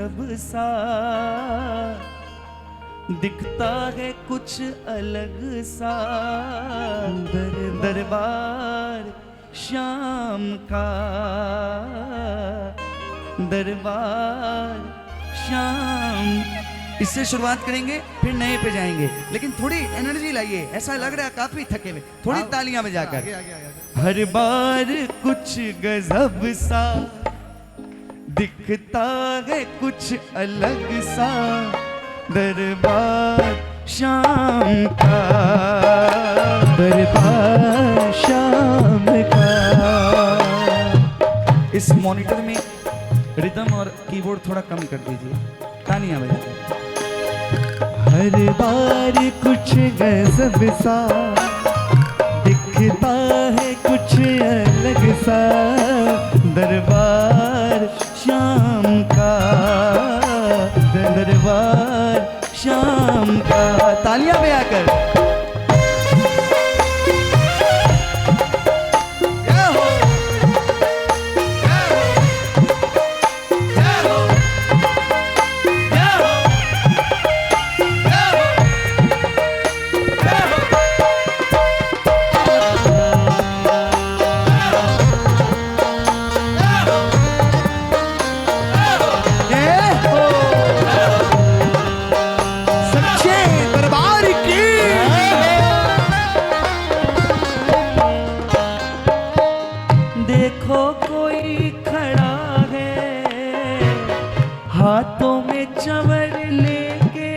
गजब सा, दिखता है कुछ अलग सा दरबार शाम का, दरबार शाम। इससे शुरुआत करेंगे फिर नए पे जाएंगे, लेकिन थोड़ी एनर्जी लाइए, ऐसा लग रहा है काफी थके हुए, थोड़ी तालियां बजाकर। हर बार कुछ गजब सा, दिखता है कुछ अलग सा दरबार शाम का, दरबार शाम का। इस मॉनिटर में रिदम और कीबोर्ड थोड़ा कम कर दीजिए, तालियां बजाकर। हर बार कुछ गजब सा, दिखता है कुछ अलग सा दरबार शाम का, दरबार शाम का। तालियां बजाकर। देखो कोई खड़ा है हाथों में चवर लेके,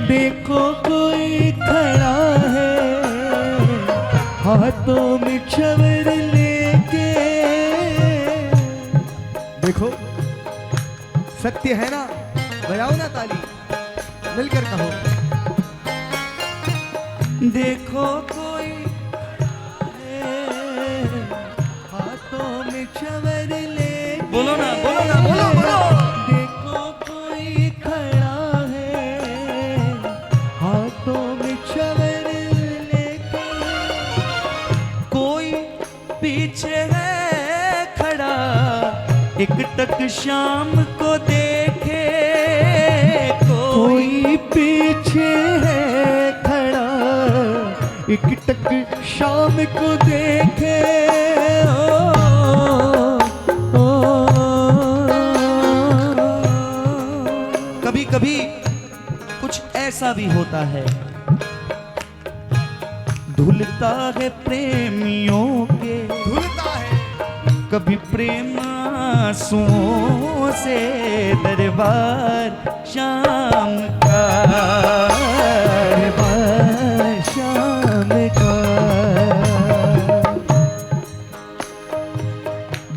देखो कोई खड़ा है हाथों में चवर लेके। देखो सत्य है ना, बजाओ ना ताली, मिलकर कहो। देखो कोई चवर ले, बोलो ना बोलो ना बोलो बोलो। देखो कोई खड़ा है हाथों में चवर लेके, कोई पीछे है खड़ा एक टक शाम को देखे, कोई पीछे है खड़ा एक टक शाम को देखे। कभी कभी कुछ ऐसा भी होता है, धुलता है प्रेमियों के, धुलता है कभी प्रेम आंसुओं से दरबार शाम का, दरबार शाम का।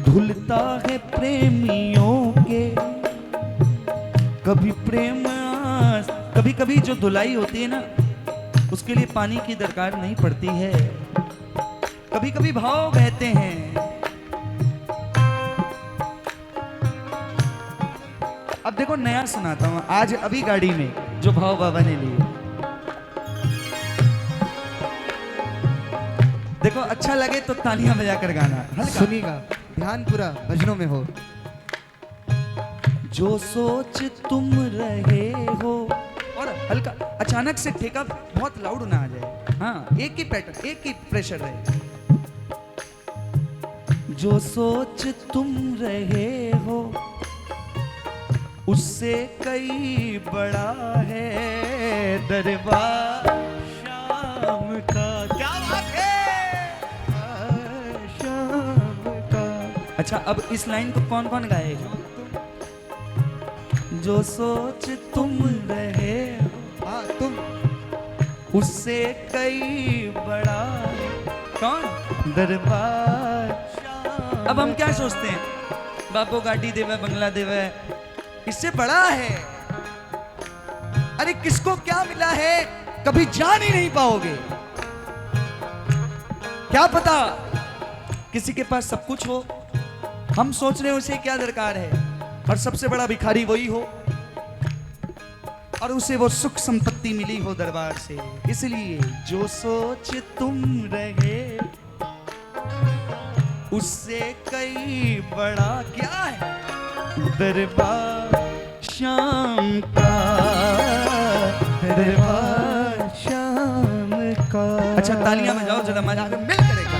धुलता है प्रेमियों के कभी प्रेम, कभी कभी जो धुलाई होती है ना उसके लिए पानी की दरकार नहीं पड़ती है, कभी कभी भाव बहते हैं। अब देखो नया सुनाता हूं आज अभी गाड़ी में जो भाव बाबा ने लिए, देखो अच्छा लगे तो तालियां बजाकर गाना, हल्का सुनिएगा, ध्यान पूरा भजनों में हो। जो सोच तुम रहे हो, और हल्का अचानक से ठेका बहुत लाउड ना आ जाए, हाँ एक ही पैटर्न एक ही प्रेशर रहे। जो सोच तुम रहे हो उससे कई बड़ा है दरबार शाम का। क्या बात है, शाम का। अच्छा अब इस लाइन को कौन कौन गाएगा? जो सोच तुम रहे हो, हाँ तुम, उससे कई बड़ा है कौन? दरबार। अब हम क्या सोचते हैं, बापू गाड़ी देवे बंगला देवे, इससे बड़ा है। अरे किसको क्या मिला है कभी जान ही नहीं पाओगे। क्या पता किसी के पास सब कुछ हो, हम सोच रहे हैं उसे क्या दरकार है, और सबसे बड़ा भिखारी वही हो और उसे वो सुख संपत्ति मिली हो दरबार से। इसलिए जो सोच तुम रहे उससे कई बड़ा क्या है दरबार शाम का, दरबार शाम का। अच्छा तालियां बजाओ जरा, मजा मिल करेगा।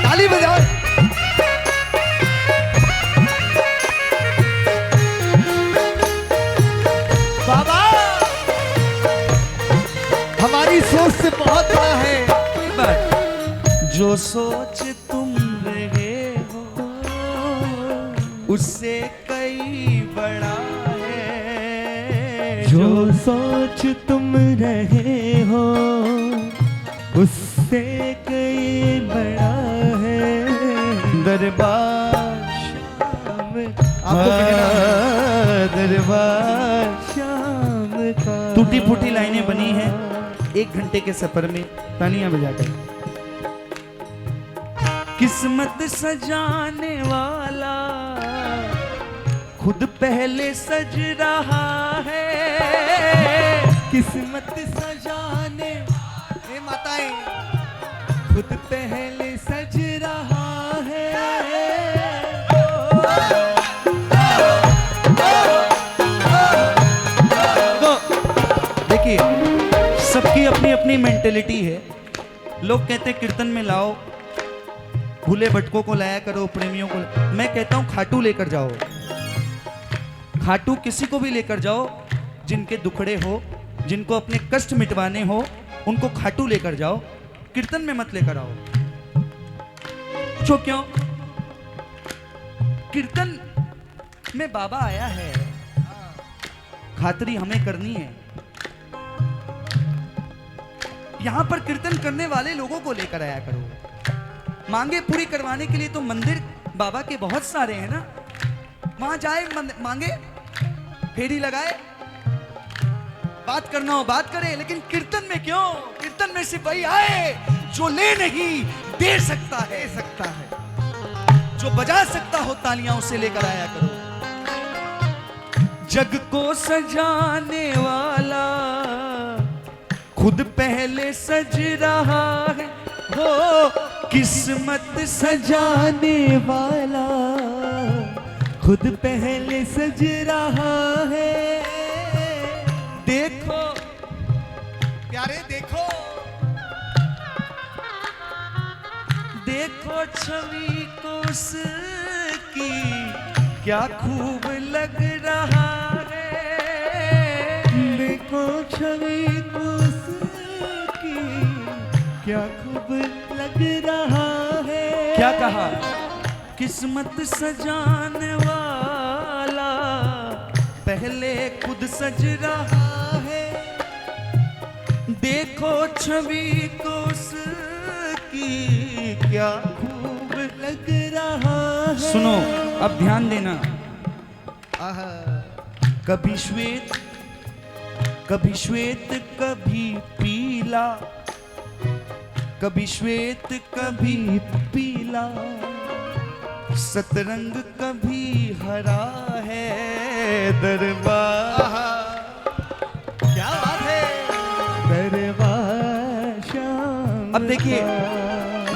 ताली बजाओ। बाबा हमारी सोच से बहुत बड़ा है। जो सोच तुम रहे हो उससे कई बड़ा है। जो सोच तुम रहे हो उससे कई बड़ा है। दरबार शाम आपको कहना है। दरबार शाम का। टूटी फूटी लाइनें बनी हैं 1 घंटे के सफर में, तालियां बजाकर। किस्मत सजाने वाला खुद पहले सज रहा है। किस्मत सजाने हे माताएं खुद पहले सज रहा है। तो देखिए सबकी अपनी अपनी मेंटेलिटी है। लोग कहते हैं कीर्तन में लाओ, भूले भटकों को लाया करो, प्रेमियों को। मैं कहता हूं खाटू लेकर जाओ। खाटू किसी को भी लेकर जाओ, जिनके दुखड़े हो, जिनको अपने कष्ट मिटवाने हो, उनको खाटू लेकर जाओ, कीर्तन में मत लेकर आओ। क्यों? कीर्तन में बाबा आया है, खातरी हमें करनी है। यहां पर कीर्तन करने वाले लोगों को लेकर आया करो। मांगे पूरी करवाने के लिए तो मंदिर बाबा के बहुत सारे हैं ना, वहां जाए मांगे, फेरी लगाए, बात करना हो बात करे। लेकिन कीर्तन में क्यों? कीर्तन में सिर्फ वही आए जो ले नहीं दे सकता है, जो बजा सकता हो तालियां, उसे लेकर आया करो। जग को सजाने वाला खुद पहले सज रहा है हो। किस्मत सजाने वाला खुद पहले सज रहा है। देखो प्यारे देखो, देखो छवि को उसकी क्या खूब लग रहा है। देखो छवि को उसकी क्या खूब लग रहा है। क्या कहा? किस्मत सजाने वाला पहले खुद सज रहा है। देखो छवि को उसकी क्या खूब लग रहा है। सुनो अब ध्यान देना। आहा। कभी श्वेत कभी श्वेत कभी पीला, कभी श्वेत कभी पीला, सतरंग कभी हरा है। दरबार क्या बात है। दरबार शाम। अब देखिए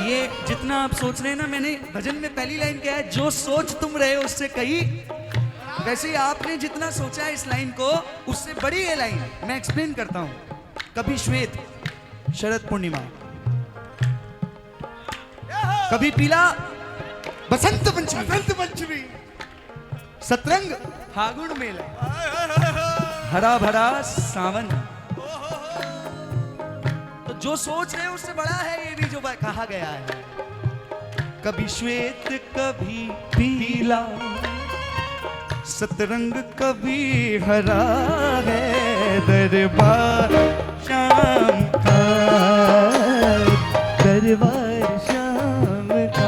ये जितना आप सोच रहे हैं ना, मैंने भजन में पहली लाइन क्या है, जो सोच तुम रहे हो उससे कहीं, वैसे ही आपने जितना सोचा है इस लाइन को उससे बड़ी ये लाइन। मैं एक्सप्लेन करता हूं। कभी श्वेत शरद पूर्णिमा, कभी पीला बसंत पंचमी, सतरंग फागुन मेला, हरा भरा सावन। तो जो सोच रहे हो उससे बड़ा है ये भी जो कहा गया है। कभी श्वेत कभी पीला, सतरंग कभी हरा है। दरबार शाम का, दरबार शाम का।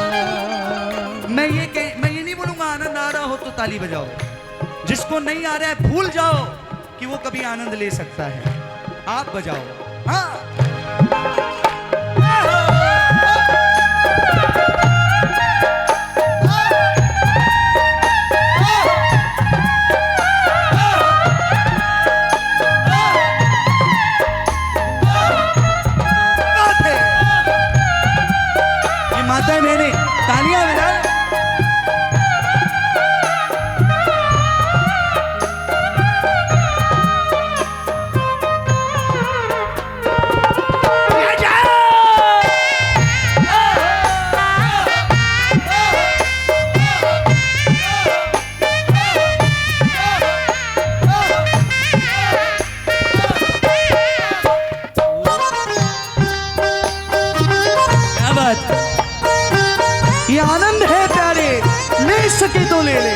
मैं ये नहीं बोलूंगा आनंद आ रहा हो तो ताली बजाओ, जिसको नहीं आ रहा है भूल जाओ कि वो कभी आनंद ले सकता है। आप बजाओ, हाँ बात है। ये माता बहने तालियां बजाएं। क्या बात है? ये आनंद है प्यारे, ले सके तो ले ले।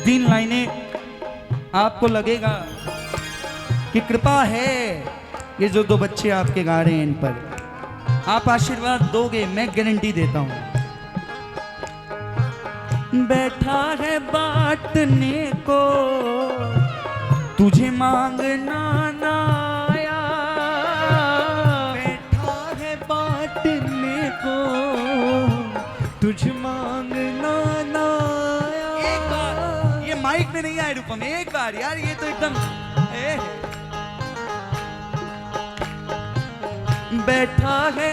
तीन लाइनें आपको लगेगा कि कृपा है, ये जो दो बच्चे आपके गा रहे हैं इन पर आप आशीर्वाद दोगे, मैं गारंटी देता हूं। बैठा है बांटने को तुझे मांगना ना आया, बैठा है बांटने को तुझ मांगना ना आया। एक बार ये माइक में नहीं आए रूपम, एक बार यार, ये तो एकदम बैठा है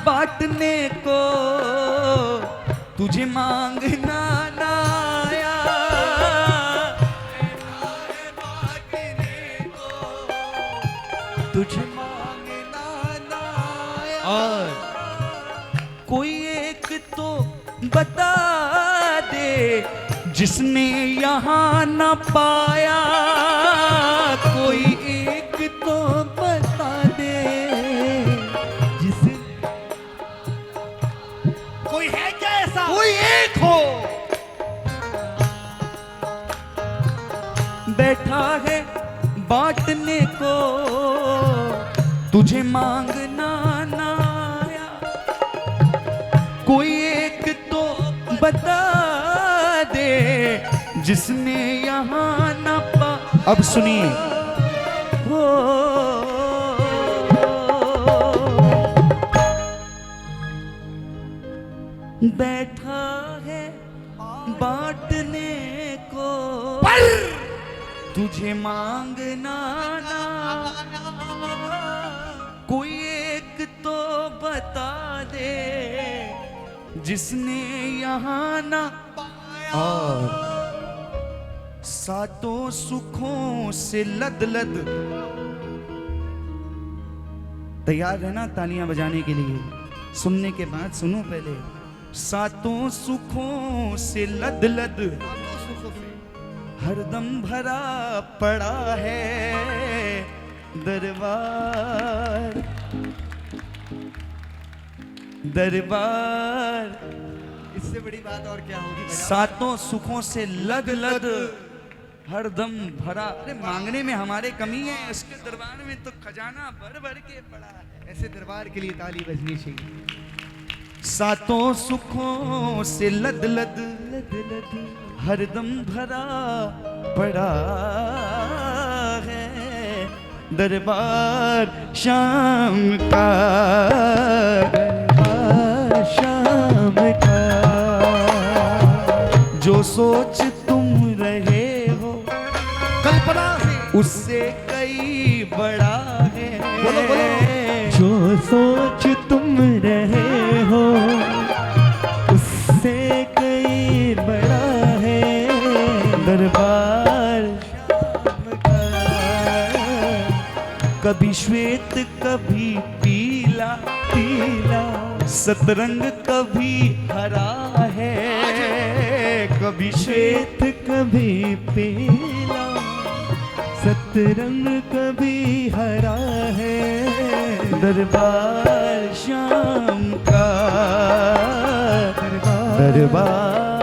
बांटने को तुझे मांगना ना आया, बैठा है बांटने को तुझे मांगना ना आया। और कोई एक तो बता दे जिसने यहाँ न पाया, कोई एक तो बता दे जिसने, कोई है क्या ऐसा, कोई एक हो। बैठा है बांटने को तुझे मांगना ना आया, कोई एक तो बता दे जिसने यहाँ न पा। अब सुनिए, हो बैठा है बांटने को तुझे मांगना ना, कोई एक तो बता दे जिसने यहाँ ना पाया। और सातों सुखों से लद लद, तैयार है ना तालियां बजाने के लिए? सुनने के बाद सुनो पहले। सातों सुखों से लद लद हरदम भरा पड़ा है दरबार, दरबार। इससे बड़ी बात और क्या होगी? सातों सुखों से लद लद हरदम भरा। अरे मांगने में हमारे कमी है, इसके दरबार में तो खजाना भर भर के पड़ा है। ऐसे दरबार के लिए ताली बजनी चाहिए। सातों सुखों से लद लद हरदम भरा पड़ा है दरबार शाम का, दरबार शाम का। जो सोच तुम रहे हो कल्पना से उससे कई बड़ा है। बोलो बोलो। जो सोच तुम रहे हो उससे कई बड़ा है दरबार शाम का। कभी श्वेत कभी पीला पीला, सतरंग कभी हरा है, कभी श्वेत कभी पीला, सतरंग कभी हरा है दरबार शाम का, दरबार